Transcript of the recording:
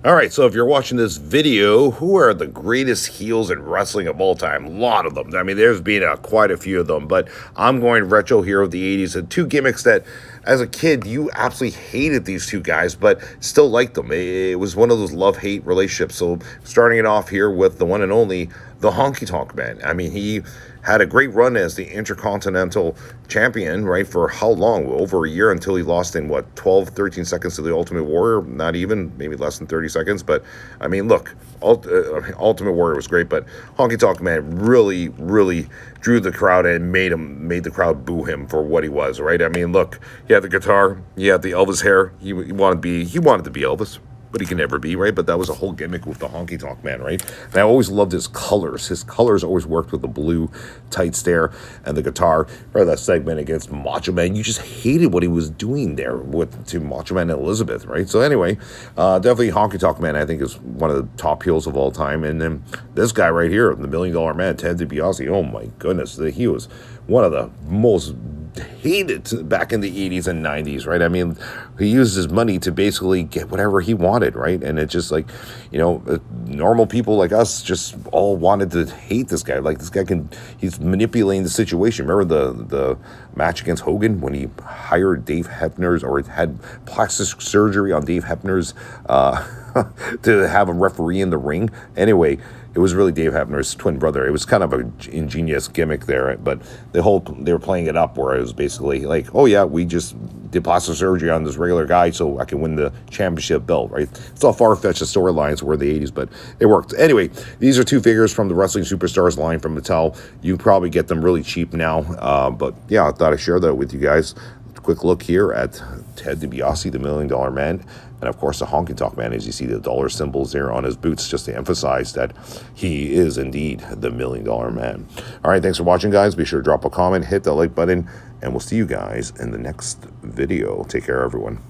All right, so if you're watching this video, who are the greatest heels in wrestling of all time? A lot of them. I mean, there's been quite a few of them, but I'm going retro hero of the 80s and two gimmicks that, as a kid, you absolutely hated these two guys, but still liked them. It was one of those love-hate relationships. So starting it off here with the one and only, the Honky Tonk Man. I mean, he had a great run as the Intercontinental Champion, right, for how long? Over a year, until he lost in, 12, 13 seconds to the Ultimate Warrior? Not even, maybe less than 30 seconds. But, I mean, look, Ultimate Warrior was great, but Honky Tonk Man really, really drew the crowd and made the crowd boo him for what he was, right? I mean, look, he had the guitar, he had the Elvis hair, he wanted to be Elvis, but he can never be, right? But that was a whole gimmick with the Honky Tonk Man, right? And I always loved his colors. His colors always worked with the blue tights there and the guitar. Right, that segment against Macho Man, you just hated what he was doing there to Macho Man and Elizabeth, right? So anyway, definitely Honky Tonk Man, I think, is one of the top heels of all time. And then this guy right here, the $1 Million Man, Ted DiBiase, oh my goodness, he was one of the most hated back in the 80s and 90s, right? I mean, he used his money to basically get whatever he wanted, right? And it's just like, normal people like us just all wanted to hate this guy. Like, this guy he's manipulating the situation. Remember the match against Hogan when he hired Dave Hebner's, or had plastic surgery on Dave Hebner's to have a referee in the ring? Anyway, it was really Dave Hebner's twin brother. It was kind of an ingenious gimmick there, but they were playing it up where it was basically like, oh yeah, we just did plastic surgery on this regular guy so I can win the championship belt, right? It's all far-fetched storylines were the 80s, but it worked. Anyway, these are two figures from the Wrestling Superstars line from Mattel. You probably get them really cheap now, but yeah, I thought I'd share that with you guys. Quick look here at Ted DiBiase, the $1 Million Man, and of course the Honky Tonk Man, as you see the dollar symbols there on his boots, just to emphasize that he is indeed the $1 Million Man. All right, thanks for watching, guys. Be sure to drop a comment, hit the like button, and we'll see you guys in the next video. Take care, everyone.